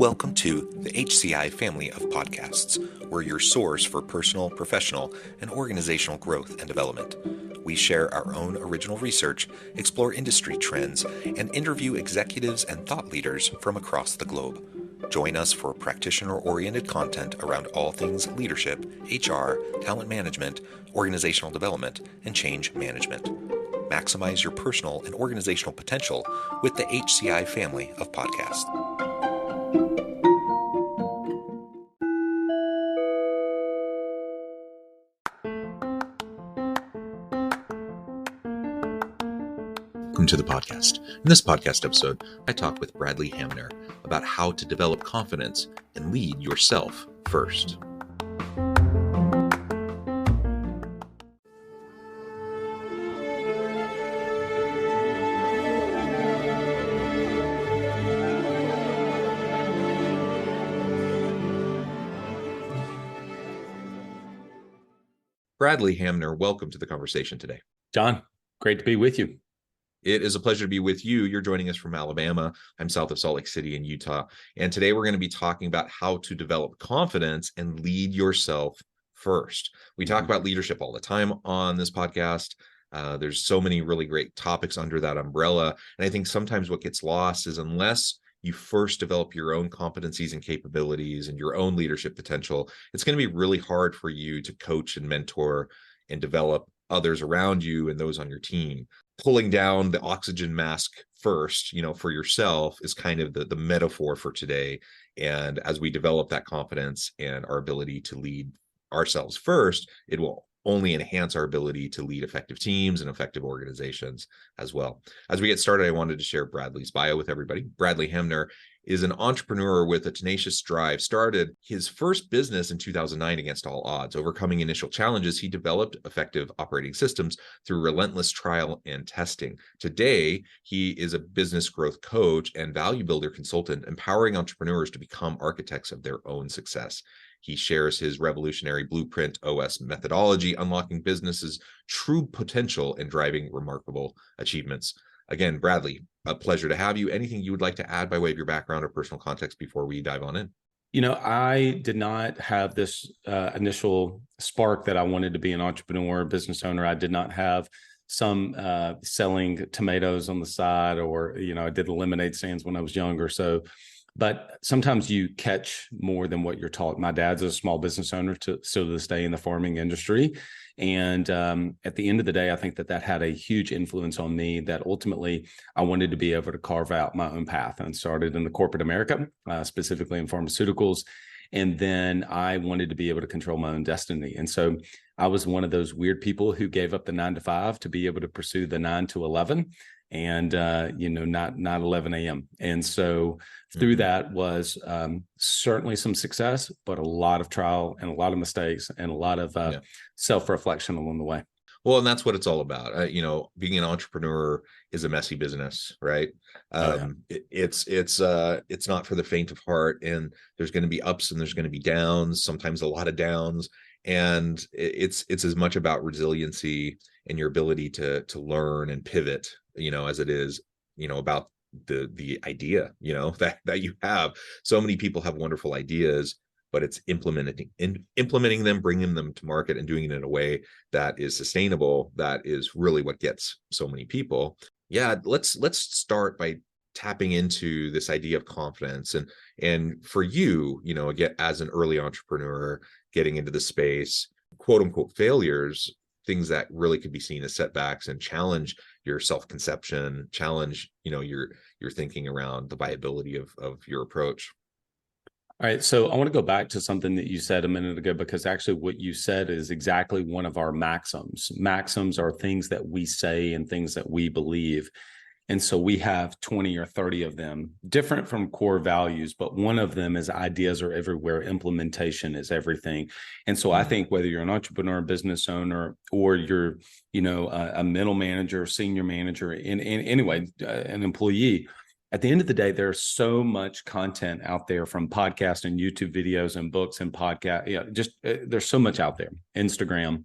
Welcome to the HCI family of podcasts. We're your source for personal, professional, and organizational growth and development. We share our own original research, explore industry trends, and interview executives and thought leaders from across the globe. Join us for practitioner-oriented content around all things leadership, HR, talent management, organizational development, and change management. Maximize your personal and organizational potential with the HCI family of podcasts. Welcome to the podcast. In this podcast episode, I talk with Bradley Hamner about how to develop confidence and lead yourself first. Bradley Hamner, welcome to the conversation today. John, great to be with you. It is a pleasure to be with you. You're joining us from Alabama. I'm south of Salt Lake City in Utah. And today we're going to be talking about how to develop confidence and lead yourself first. We talk about leadership all the time on this podcast. There's so many really great topics under that umbrella. And I think sometimes what gets lost is unless you first develop your own competencies and capabilities and your own leadership potential, it's going to be really hard for you to coach and mentor and develop others around you and those on your team. Pulling down the oxygen mask first, for yourself is kind of the metaphor for today. And as we develop that confidence and our ability to lead ourselves first, it will only enhance our ability to lead effective teams and effective organizations as well. As we get started, I wanted to share Bradley's bio with everybody. Bradley Hamner is an entrepreneur with a tenacious drive. Started his first business in 2009 against all odds. Overcoming initial challenges, he developed effective operating systems through relentless trial and testing. Today, he is a business growth coach and value builder consultant, empowering entrepreneurs to become architects of their own success. He shares his revolutionary Blueprint OS methodology, unlocking businesses' true potential and driving remarkable achievements. Again, Bradley, a pleasure to have you. Anything you would like to add by way of your background or personal context before we dive on in? I did not have this initial spark that I wanted to be an entrepreneur, business owner. I did not have some selling tomatoes on the side, or, I did lemonade stands when I was younger. But sometimes you catch more than what you're taught. My dad's a small business owner still to this day in the farming industry. And at the end of the day, I think that had a huge influence on me, that ultimately I wanted to be able to carve out my own path, and started in the corporate America, specifically in pharmaceuticals. And then I wanted to be able to control my own destiny. And so I was one of those weird people who gave up the 9 to 5 to be able to pursue the 9 to 11. And, not 11 a.m. And so through that was certainly some success, but a lot of trial and a lot of mistakes and a lot of self-reflection along the way. Well, and that's what it's all about. Being an entrepreneur is a messy business, right? It's not for the faint of heart, and there's going to be ups and there's going to be downs, sometimes a lot of downs. And it's as much about resiliency and your ability to learn and pivot, as it is, about the idea, that you have. So many people have wonderful ideas, but it's implementing them, bringing them to market, and doing it in a way that is sustainable. That is really what gets so many people. Yeah, let's start by tapping into this idea of confidence. And for you, again, as an early entrepreneur getting into the space, quote unquote failures, things that really could be seen as setbacks and challenge your self-conception, challenge, your thinking around the viability of your approach. All right. So I want to go back to something that you said a minute ago, because actually what you said is exactly one of our maxims. Maxims are things that we say and things that we believe. And so we have 20 or 30 of them, different from core values, but one of them is ideas are everywhere. Implementation is everything. And so I think whether you're an entrepreneur, business owner, or you're, a middle manager, senior manager, anyway, an employee, at the end of the day, there's so much content out there, from podcasts and YouTube videos and books and podcasts. There's so much out there, Instagram,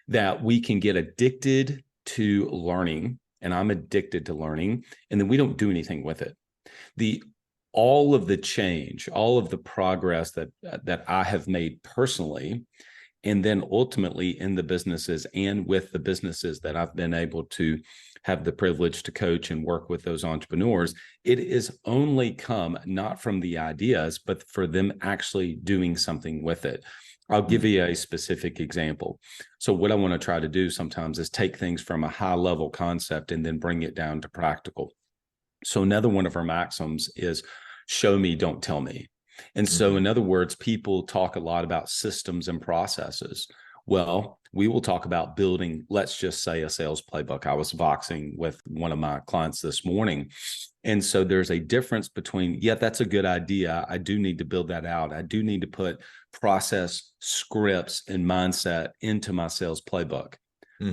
that we can get addicted to learning. And I'm addicted to learning, and then we don't do anything with it. The all of the change, all of the progress that I have made personally, and then ultimately in the businesses and with the businesses that I've been able to have the privilege to coach and work with those entrepreneurs, it is only come not from the ideas, but for them actually doing something with it. I'll give you a specific example. So what I want to try to do sometimes is take things from a high level concept and then bring it down to practical. So another one of our maxims is show me, don't tell me. And so in other words, people talk a lot about systems and processes. Well, we will talk about building, let's just say, a sales playbook. I was boxing with one of my clients this morning. And so there's a difference between, yeah, that's a good idea. I do need to build that out. I do need to put process, scripts, and mindset into my sales playbook.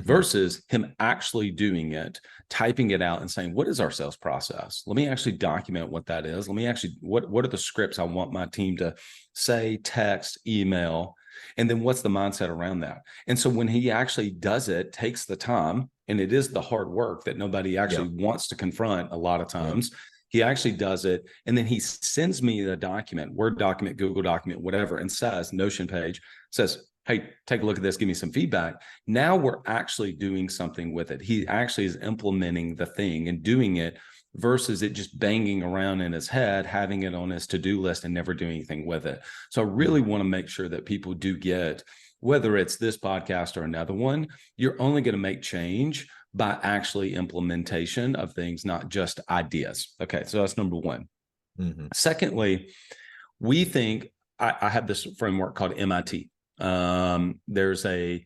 Versus him actually doing it, typing it out and saying, what is our sales process? Let me actually document what that is. Let me actually, what are the scripts I want my team to say, text, email, and then what's the mindset around that? And so when he actually does it, takes the time, and it is the hard work that nobody actually wants to confront a lot of times. He actually does it, and then he sends me the document, Word document, Google document, whatever, and says, Notion page, says, hey, take a look at this, give me some feedback. Now we're actually doing something with it. He actually is implementing the thing and doing it versus it just banging around in his head, having it on his to-do list and never doing anything with it. So I really want to make sure that people do get, whether it's this podcast or another one, you're only going to make change by actually implementation of things, not just ideas. Okay, so that's number one. Secondly, we think, I have this framework called MIT. There's a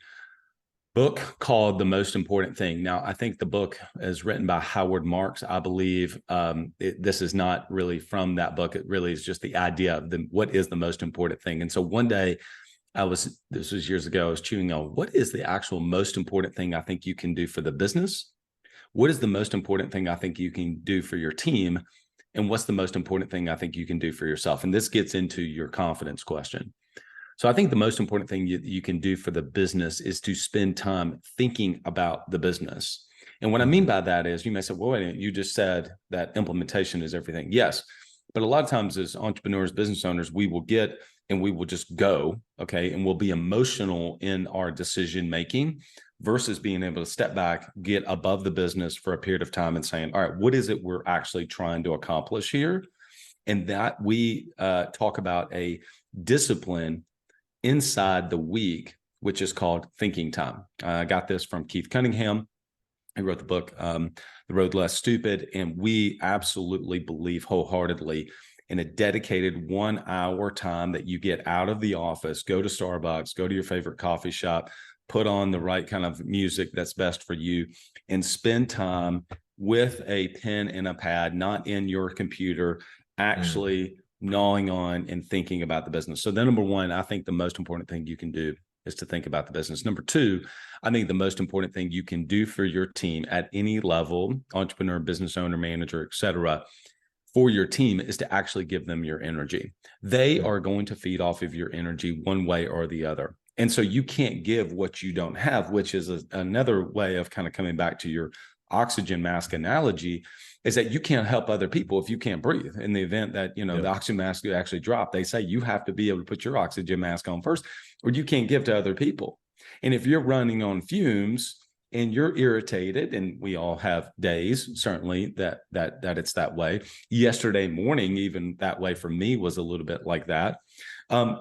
book called The Most Important Thing. Now, I think the book is written by Howard Marks, I believe. This is not really from that book. It really is just the idea of what is the most important thing. And so one day this was years ago, I was chewing on what is the actual most important thing I think you can do for the business? What is the most important thing I think you can do for your team? And what's the most important thing I think you can do for yourself? And this gets into your confidence question. So I think the most important thing you can do for the business is to spend time thinking about the business. And what I mean by that is, you may say, well, wait a minute, you just said that implementation is everything. Yes. But a lot of times as entrepreneurs, business owners, we will get and we will just go, okay, and we'll be emotional in our decision making versus being able to step back, get above the business for a period of time and saying, all right, what is it we're actually trying to accomplish here? And that we talk about a discipline inside the week, which is called thinking time. I got this from Keith Cunningham. He wrote the book, The Road Less Stupid. And we absolutely believe wholeheartedly in a dedicated 1 hour time that you get out of the office, go to Starbucks, go to your favorite coffee shop, put on the right kind of music that's best for you, and spend time with a pen and a pad, not in your computer, actually gnawing on and thinking about the business. So then number one, I think the most important thing you can do is to think about the business. Number two, I think the most important thing you can do for your team at any level, entrepreneur, business owner, manager, et cetera, for your team is to actually give them your energy. They are going to feed off of your energy one way or the other. And so you can't give what you don't have, which is another way of kind of coming back to your oxygen mask analogy, is that you can't help other people if you can't breathe. In the event that, the oxygen mask will actually drop, they say you have to be able to put your oxygen mask on first, or you can't give to other people. And if you're running on fumes and you're irritated, and we all have days, certainly that it's that way. Yesterday morning, even that way for me was a little bit like that.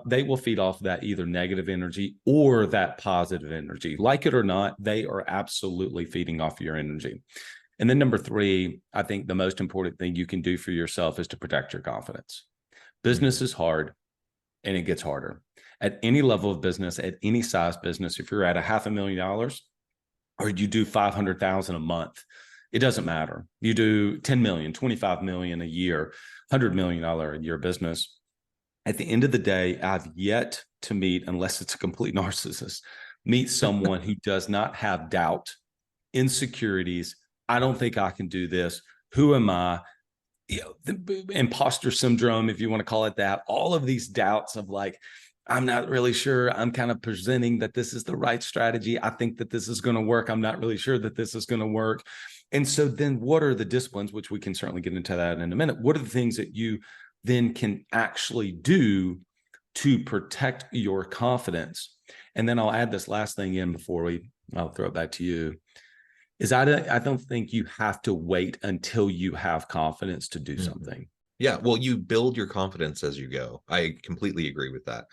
They will feed off that either negative energy or that positive energy. Like it or not, they are absolutely feeding off your energy. And then number three, I think the most important thing you can do for yourself is to protect your confidence. Business is hard and it gets harder. At any level of business, at any size business, if you're at $500,000 or you do 500,000 a month, it doesn't matter. You do 10 million, 25 million a year, $100 million a year business. At the end of the day, I've yet to meet, unless it's a complete narcissist, meet someone who does not have doubt, insecurities. I don't think I can do this. Who am I? The imposter syndrome, if you want to call it that, all of these doubts of like, I'm not really sure. I'm kind of presenting that this is the right strategy. I think that this is going to work. I'm not really sure that this is going to work. And so then what are the disciplines, which we can certainly get into that in a minute, what are the things that you then can actually do to protect your confidence? And then I'll add this last thing in before I'll throw it back to you, is I don't think you have to wait until you have confidence to do something. Yeah, well, you build your confidence as you go. I completely agree with that.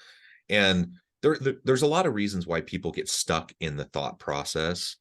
And there's a lot of reasons why people get stuck in the thought process.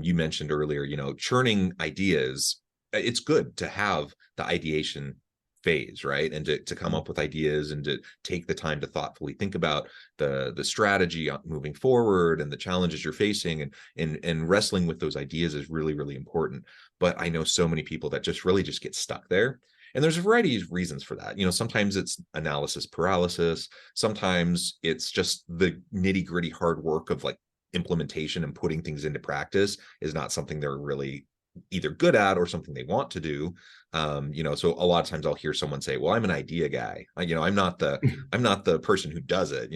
You mentioned earlier, churning ideas. It's good to have the ideation phase, right? And to come up with ideas and to take the time to thoughtfully think about the strategy moving forward and the challenges you're facing, and wrestling with those ideas is really, really important. But I know so many people that just really just get stuck there. And there's a variety of reasons for that. Sometimes it's analysis paralysis. Sometimes it's just the nitty gritty hard work of like implementation and putting things into practice is not something they're really either good at or something they want to do. So a lot of times I'll hear someone say, well, I'm an idea guy. I'm not the person who does it.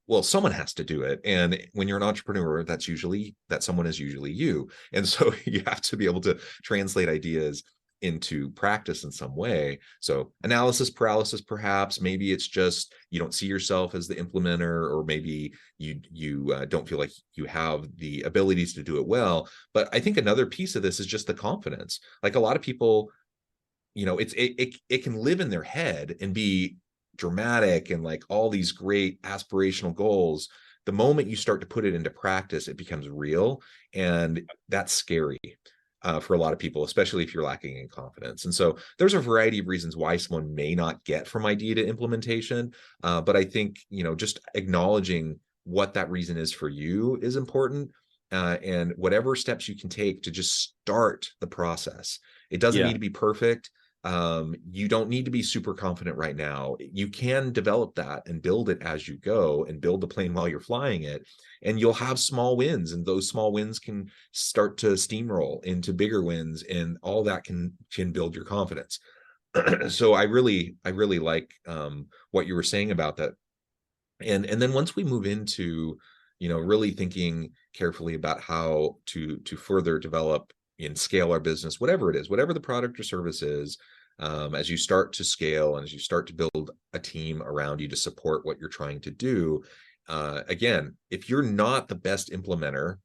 Well, someone has to do it. And when you're an entrepreneur, that someone is usually you. And so you have to be able to translate ideas into practice in some way. So analysis paralysis, perhaps, maybe it's just you don't see yourself as the implementer, or maybe you don't feel like you have the abilities to do it well. But I think another piece of this is just the confidence. Like a lot of people, it can live in their head and be dramatic and like all these great aspirational goals. The moment you start to put it into practice, it becomes real, and that's scary. For a lot of people, especially if you're lacking in confidence. And so there's a variety of reasons why someone may not get from idea to implementation. But I think, just acknowledging what that reason is for you is important. And whatever steps you can take to just start the process. It doesn't need to be perfect. You don't need to be super confident right now. You can develop that and build it as you go, and build the plane while you're flying it. And you'll have small wins, and those small wins can start to steamroll into bigger wins, and all that can build your confidence. So I really like what you were saying about that. And then once we move into, really thinking carefully about how to further develop and scale our business, whatever it is, whatever the product or service is, as you start to scale and as you start to build a team around you to support what you're trying to do, again, if you're not the best implementer,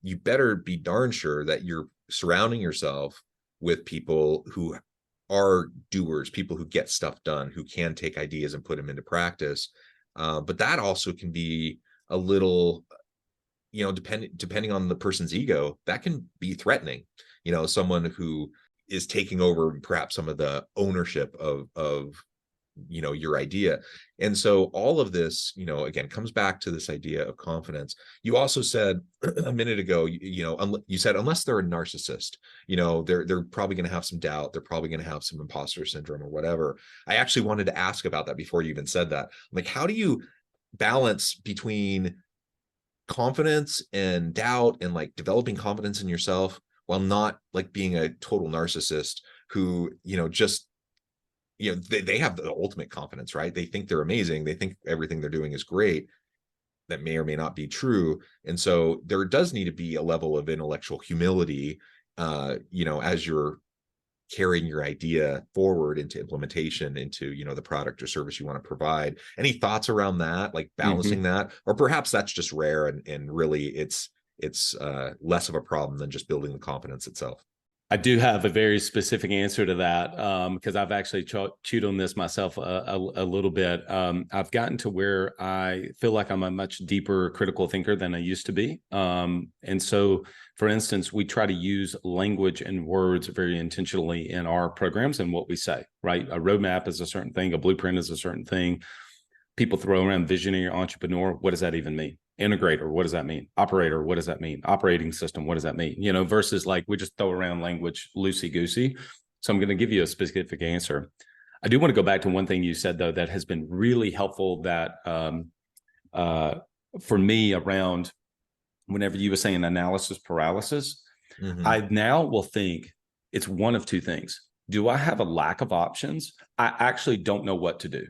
you better be darn sure that you're surrounding yourself with people who are doers, people who get stuff done, who can take ideas and put them into practice. But that also can be a little, depending on the person's ego, that can be threatening. Someone who is taking over perhaps some of the ownership of your idea. And so all of this, again, comes back to this idea of confidence. You also said a minute ago, you said, unless they're a narcissist, they're probably going to have some doubt. They're probably going to have some imposter syndrome or whatever. I actually wanted to ask about that before you even said that. Like, how do you balance between confidence and doubt, and like developing confidence in yourself while not like being a total narcissist who, just, they have the ultimate confidence, right? They think they're amazing. They think everything they're doing is great. That may or may not be true. And so there does need to be a level of intellectual humility, as you're carrying your idea forward into implementation, into, the product or service you want to provide. Any thoughts around that, like balancing that? Or perhaps that's just rare, and really it's less of a problem than just building the confidence itself. I do have a very specific answer to that, because I've actually chewed on this myself a little bit. I've gotten to where I feel like I'm a much deeper critical thinker than I used to be. And so, for instance, we try to use language and words very intentionally in our programs and what we say, right? A roadmap is a certain thing. A blueprint is a certain thing. People throw around visionary entrepreneur. What does that even mean? Integrator, what does that mean? Operator, what does that mean? Operating system, what does that mean? Versus like we just throw around language loosey-goosey. So I'm going to give you a specific answer. I do want to go back to one thing you said, though, that has been really helpful, that for me, around whenever you were saying analysis paralysis, I now will think it's one of two things. Do I have a lack of options? I actually don't know what to do.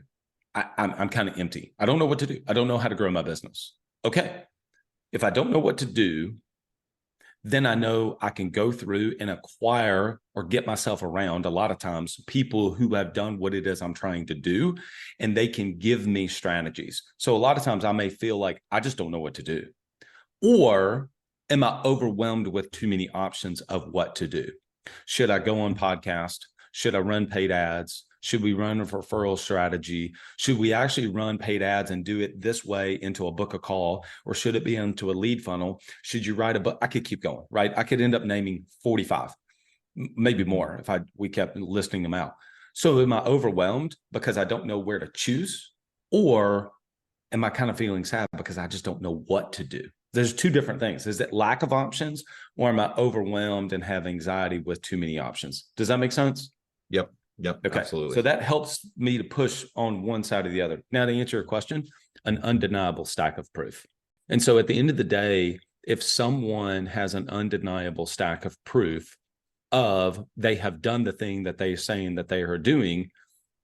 I'm kind of empty. I don't know what to do. I don't know how to grow my business. Okay, if I don't know what to do, then I know I can go through and acquire or get myself around a lot of times people who have done what it is I'm trying to do, and they can give me strategies. So a lot of times I may feel like I just don't know what to do. Or am I overwhelmed with too many options of what to do? Should I go on podcast? Should I run paid ads? Should we run a referral strategy? Should we actually run paid ads and do it this way into a book a call? Or should it be into a lead funnel? Should you write a book? I could keep going, right? I could end up naming 45, maybe more if we kept listing them out. So am I overwhelmed because I don't know where to choose? Or am I kind of feeling sad because I just don't know what to do? There's two different things. Is it lack of options, or am I overwhelmed and have anxiety with too many options? Does that make sense? Yep. Yep. Okay. Absolutely. So that helps me to push on one side or the other. Now, to answer your question, an undeniable stack of proof. And so at the end of the day, if someone has an undeniable stack of proof of they have done the thing that they're saying that they are doing,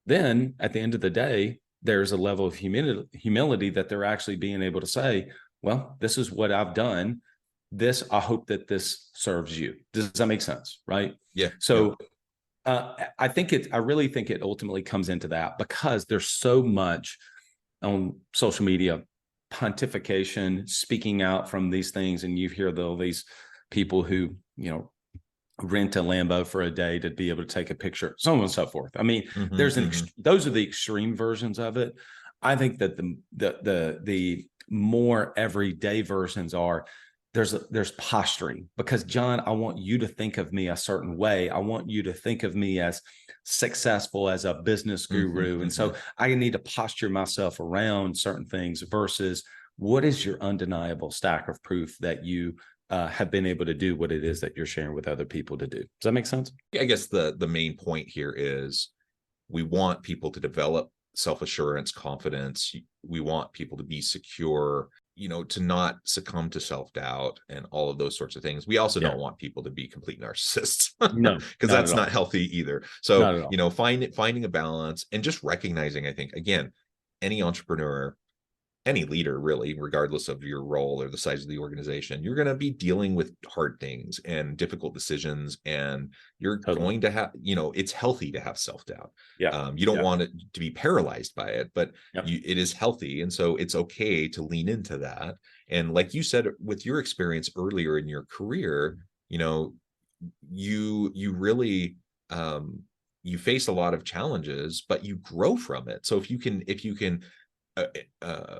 then at the end of the day, there's a level of humility that they're actually being able to say, well, this is what I've done. I hope that this serves you. Does that make sense? Right? Yeah. So I really think it ultimately comes into that, because there's so much on social media pontification, speaking out from these things. And you hear all these people who, rent a Lambo for a day to be able to take a picture, so on and so forth. I mean, those are the extreme versions of it. I think that the more everyday versions are, there's posturing, because John, I want you to think of me a certain way. I want you to think of me as successful, as a business guru. And so I need to posture myself around certain things versus what is your undeniable stack of proof that you have been able to do what it is that you're sharing with other people to do. Does that make sense? I guess the main point here is we want people to develop self-assurance, confidence. We want people to be secure, to not succumb to self-doubt and all of those sorts of things. We also don't want people to be complete narcissists. No, because that's not healthy either. So, finding a balance and just recognizing, I think, again, any entrepreneur, any leader really, regardless of your role or the size of the organization, you're going to be dealing with hard things and difficult decisions, and you're going to have, it's healthy to have self-doubt. You don't want it to be paralyzed by it, but it is healthy. And so it's okay to lean into that. And like you said, with your experience earlier in your career, you really, you face a lot of challenges, but you grow from it. So if you can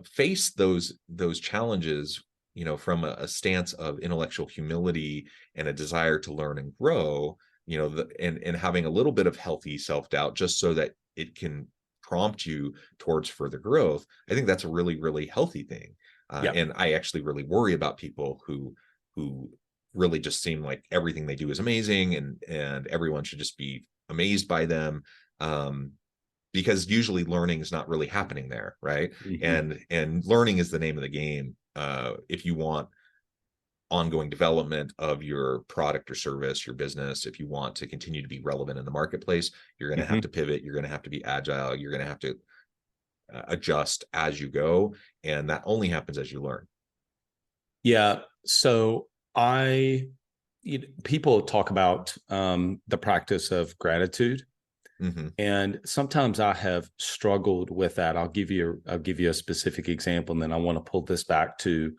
face those challenges, from a stance of intellectual humility and a desire to learn and grow, and having a little bit of healthy self-doubt, just so that it can prompt you towards further growth, I think that's a really, really healthy thing. And I actually really worry about people who really just seem like everything they do is amazing, and everyone should just be amazed by them. Because usually learning is not really happening there, right? And learning is the name of the game. If you want ongoing development of your product or service, your business, if you want to continue to be relevant in the marketplace, you're going to have to pivot. You're going to have to be agile. You're going to have to adjust as you go. And that only happens as you learn. Yeah. So people talk about the practice of gratitude. And sometimes I have struggled with that. I'll give you a specific example, and then I want to pull this back to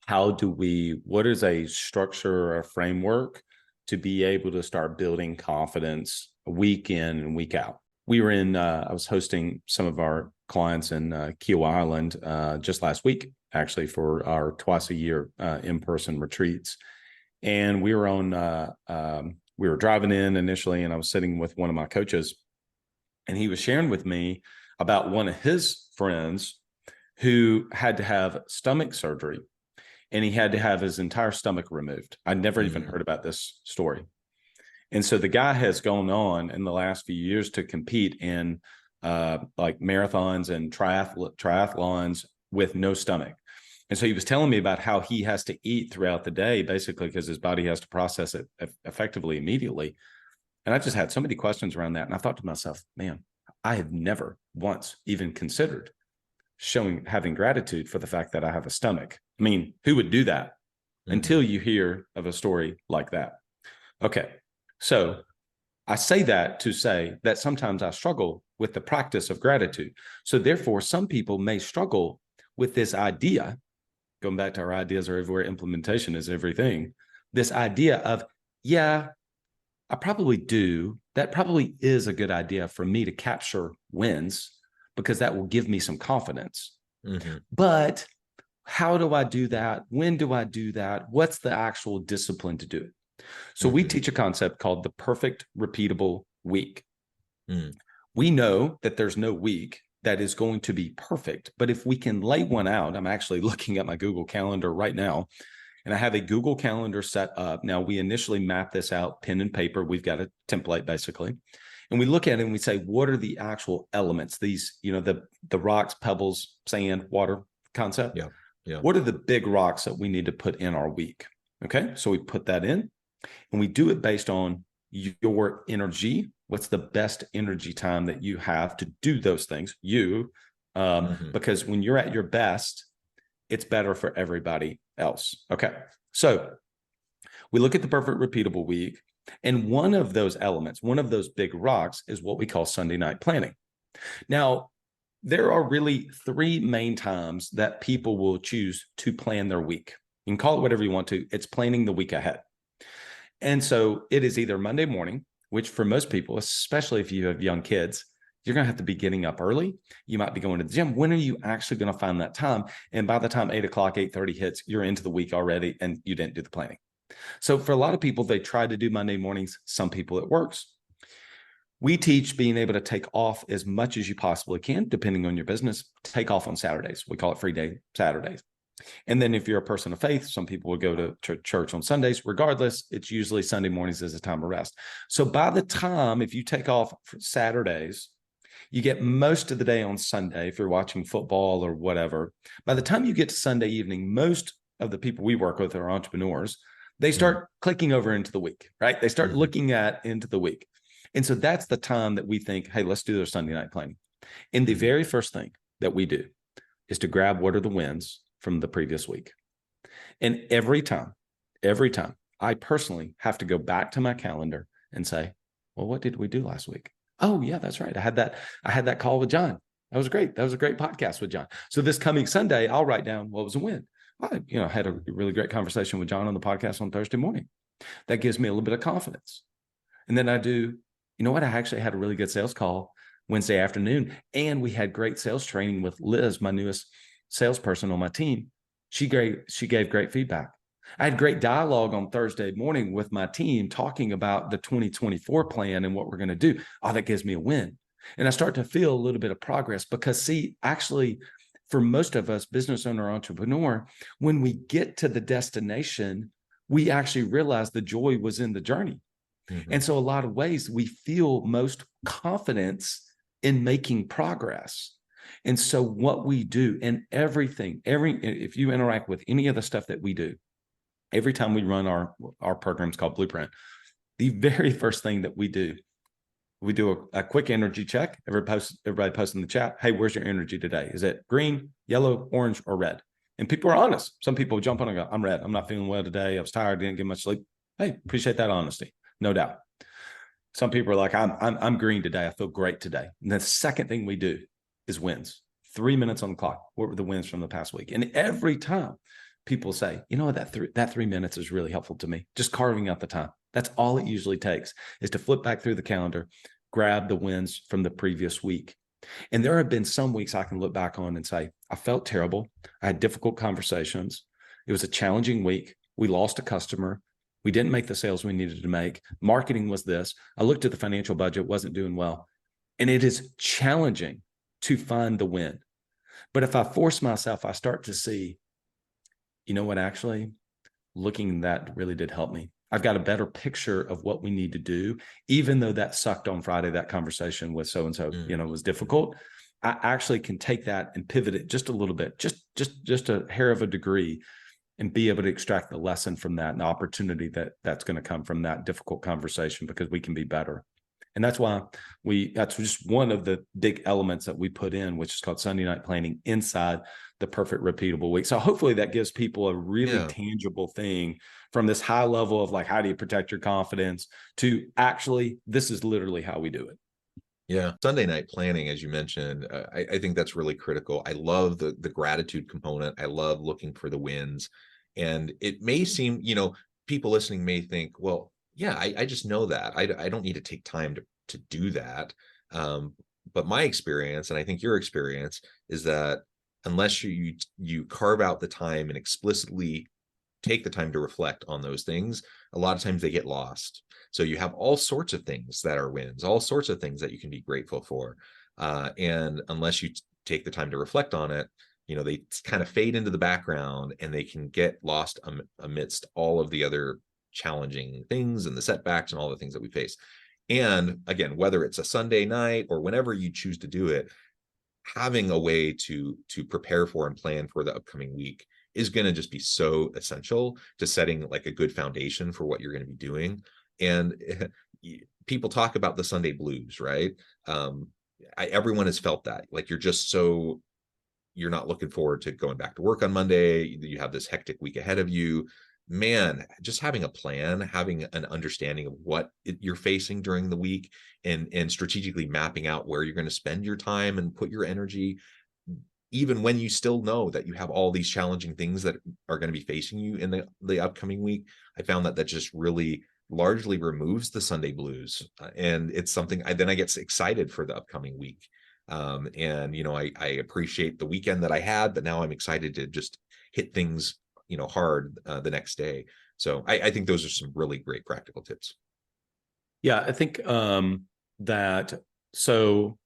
what is a structure or a framework to be able to start building confidence week in and week out. We were I was hosting some of our clients in Kiawah Island just last week, actually, for our twice a year in-person retreats. And we were we were driving in initially, and I was sitting with one of my coaches, and he was sharing with me about one of his friends who had to have stomach surgery, and he had to have his entire stomach removed. I'd never even heard about this story. And so the guy has gone on in the last few years to compete in like marathons and triathlons with no stomach. And so he was telling me about how he has to eat throughout the day, basically, because his body has to process it effectively immediately. And I just had so many questions around that. And I thought to myself, man, I have never once even considered having gratitude for the fact that I have a stomach. I mean, who would do that? until you hear of a story like that. Okay. So I say that to say that sometimes I struggle with the practice of gratitude. So therefore, some people may struggle with this idea, going back to our ideas are everywhere, implementation is everything, this idea of, yeah, I probably do. That probably is a good idea for me to capture wins because that will give me some confidence. But how do I do that? When do I do that? What's the actual discipline to do it? So we teach a concept called the perfect repeatable week. We know that there's no week that is going to be perfect, but if we can lay one out, I'm actually looking at my Google Calendar right now, and I have a Google Calendar set up. Now, we initially map this out, pen and paper. We've got a template basically. And we look at it and we say, what are the actual elements? These, the rocks, pebbles, sand, water concept. Yeah. What are the big rocks that we need to put in our week? Okay. So we put that in and we do it based on your energy. What's the best energy time that you have to do those things? Because when you're at your best, it's better for everybody else. Okay. So we look at the perfect repeatable week. And one of those elements, one of those big rocks is what we call Sunday night planning. Now, there are really three main times that people will choose to plan their week. You can call it whatever you want to. It's planning the week ahead. And so it is either Monday morning, which for most people, especially if you have young kids, you're going to have to be getting up early. You might be going to the gym. When are you actually going to find that time? And by the time 8 o'clock, 8:30 hits, you're into the week already and you didn't do the planning. So for a lot of people, they try to do Monday mornings. Some people, it works. We teach being able to take off as much as you possibly can, depending on your business. Take off on Saturdays. We call it free day Saturdays. And then if you're a person of faith, some people will go to church on Sundays. Regardless, it's usually Sunday mornings as a time of rest. So by the time, if you take off for Saturdays, you get most of the day on Sunday if you're watching football or whatever. By the time you get to Sunday evening, most of the people we work with are entrepreneurs. They start clicking over into the week, right? They start looking into the week. And so that's the time that we think, hey, let's do their Sunday night planning. And the very first thing that we do is to grab what are the wins from the previous week. And every time, I personally have to go back to my calendar and say, well, what did we do last week? Oh, yeah, that's right. I had that call with John. That was great. That was a great podcast with John. So this coming Sunday, I'll write down what was a win. I had a really great conversation with John on the podcast on Thursday morning. That gives me a little bit of confidence. And then I do, I actually had a really good sales call Wednesday afternoon, and we had great sales training with Liz, my newest salesperson on my team. She gave great feedback. I had great dialogue on Thursday morning with my team talking about the 2024 plan and what we're going to do. Oh, that gives me a win. And I start to feel a little bit of progress because actually, for most of us, business owner, entrepreneur, when we get to the destination, we actually realize the joy was in the journey. And so a lot of ways we feel most confidence in making progress. And so what we do and everything, if you interact with any of the stuff that we do, every time we run our programs called Blueprint, the very first thing that we do a quick energy check. Everybody posts in the chat, hey, where's your energy today? Is it green, yellow, orange, or red? And people are honest. Some people jump on and go, I'm red. I'm not feeling well today. I was tired, didn't get much sleep. Hey, appreciate that honesty. No doubt. Some people are like, I'm green today. I feel great today. And the second thing we do is wins. 3 minutes on the clock. What were the wins from the past week? And every time people say, that 3 minutes is really helpful to me. Just carving out the time. That's all it usually takes, is to flip back through the calendar, grab the wins from the previous week. And there have been some weeks I can look back on and say, I felt terrible. I had difficult conversations. It was a challenging week. We lost a customer. We didn't make the sales we needed to make. Marketing was this. I looked at the financial budget, wasn't doing well. And it is challenging to find the win. But if I force myself, I start to see, actually, looking that really did help me. I've got a better picture of what we need to do, even though that sucked on Friday, that conversation with so-and-so, was difficult. I actually can take that and pivot it just a little bit, just a hair of a degree, and be able to extract the lesson from that and the opportunity that's going to come from that difficult conversation, because we can be better. And that's why that's just one of the big elements that we put in, which is called Sunday night planning inside the perfect repeatable week. So hopefully that gives people a really tangible thing from this high level of like, how do you protect your confidence, to actually, this is literally how we do it. Yeah. Sunday night planning, as you mentioned, I think that's really critical. I love the gratitude component. I love looking for the wins. And it may seem, people listening may think, well, yeah, I just know that. I don't need to take time to do that. But my experience, and I think your experience, is that unless you carve out the time and explicitly take the time to reflect on those things, a lot of times they get lost. So you have all sorts of things that are wins, all sorts of things that you can be grateful for. And unless you take the time to reflect on it, they kind of fade into the background, and they can get lost amidst all of the other challenging things and the setbacks and all the things that we face. And again, whether it's a Sunday night or whenever you choose to do it, having a way to prepare for and plan for the upcoming week is going to just be so essential to setting like a good foundation for what you're going to be doing. And people talk about the Sunday blues, right? Everyone has felt that. Like you're not looking forward to going back to work on Monday. You have this hectic week ahead of you. Man, just having a plan, having an understanding of what you're facing during the week, and strategically mapping out where you're going to spend your time and put your energy, even when you still know that you have all these challenging things that are going to be facing you in the upcoming week. I found that just really largely removes the Sunday blues. And it's something I get excited for the upcoming week. And, I appreciate the weekend that I had, but now I'm excited to just hit things, hard the next day. So I think those are some really great practical tips. Yeah, I think so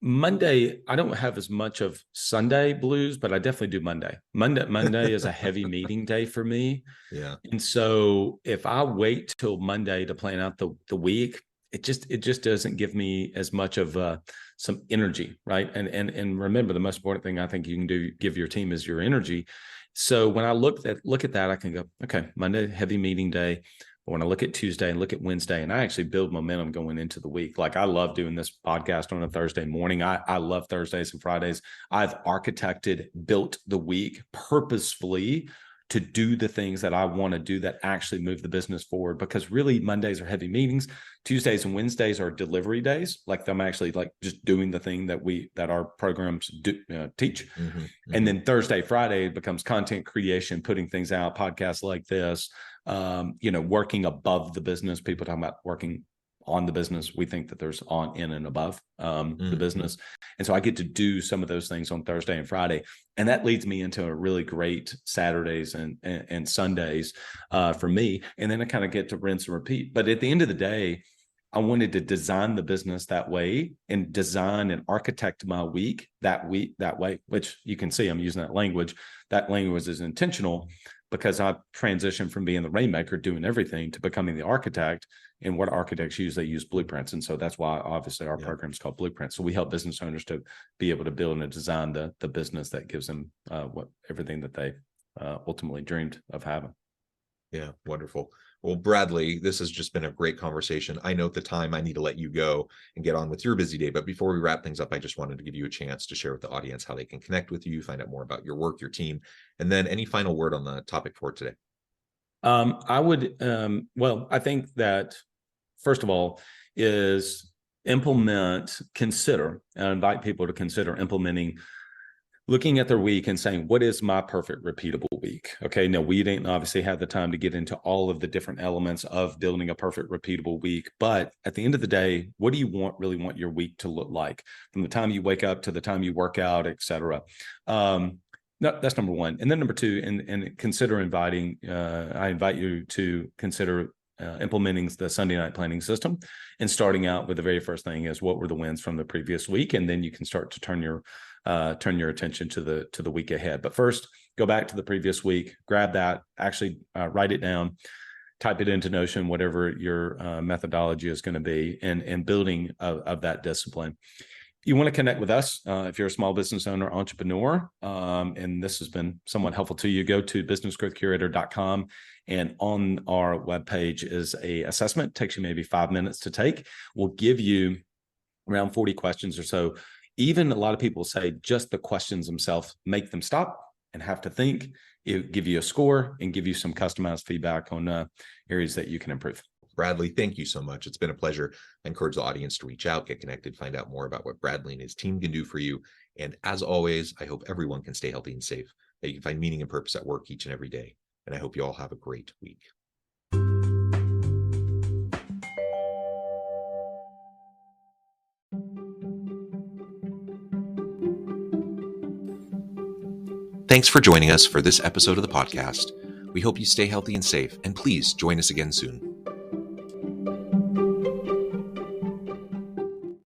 Monday, I don't have as much of Sunday blues, but I definitely do Monday. Monday is a heavy meeting day for me. Yeah. And so if I wait till Monday to plan out the week, it just doesn't give me as much of some energy, right? And remember, the most important thing I think you can give your team is your energy. So when I look at that, I can go, okay, Monday, heavy meeting day. But when I look at Tuesday and look at Wednesday, and I actually build momentum going into the week. Like, I love doing this podcast on a Thursday morning. I love Thursdays and Fridays. I've built the week purposefully to do the things that I want to do that actually move the business forward, because really Mondays are heavy meetings. Tuesdays and Wednesdays are delivery days. Like, I'm actually like just doing the thing that our programs teach. Mm-hmm. And then Thursday, Friday becomes content creation, putting things out, podcasts like this, working above the business. People talking about working on the business. We think that there's on, in, and above the business. And so I get to do some of those things on Thursday and Friday. And that leads me into a really great Saturdays and Sundays for me. And then I kind of get to rinse and repeat. But at the end of the day, I wanted to design the business that way, and design and architect my week that way, which you can see I'm using that language. That language is intentional, because I transitioned from being the rainmaker, doing everything, to becoming the architect. And what architects use, they use blueprints. And so that's why obviously our program is called Blueprints. So we help business owners to be able to build and design the business that gives them everything that they ultimately dreamed of having. Yeah, wonderful. Well, Bradley, this has just been a great conversation. I know at the time I need to let you go and get on with your busy day. But before we wrap things up, I just wanted to give you a chance to share with the audience how they can connect with you, find out more about your work, your team, and then any final word on the topic for today. I would, I think that first of all is consider, and invite people to consider implementing, looking at their week and saying, what is my perfect repeatable week? Okay, no, we didn't obviously have the time to get into all of the different elements of building a perfect repeatable week. But at the end of the day, what do you really want your week to look like from the time you wake up to the time you work out, et cetera? No, that's number one. And then number two, and consider I invite you to consider implementing the Sunday night planning system, and starting out with the very first thing is, what were the wins from the previous week? And then you can start to turn your attention to the week ahead. But first, go back to the previous week, grab that, actually write it down, type it into Notion, whatever your methodology is going to be, and building of that discipline. You want to connect with us if you're a small business owner, entrepreneur, and this has been somewhat helpful to you. Go to businessgrowthcurator.com And on our webpage is a assessment. It takes you maybe 5 minutes to take. We'll give you around 40 questions or so. Even a lot of people say just the questions themselves make them stop and have to think. It give you a score and give you some customized feedback on areas that you can improve. Bradley, thank you so much. It's been a pleasure. I encourage the audience to reach out, get connected, find out more about what Bradley and his team can do for you. And as always, I hope everyone can stay healthy and safe, that you can find meaning and purpose at work each and every day. And I hope you all have a great week. Thanks for joining us for this episode of the podcast. We hope you stay healthy and safe, and please join us again soon.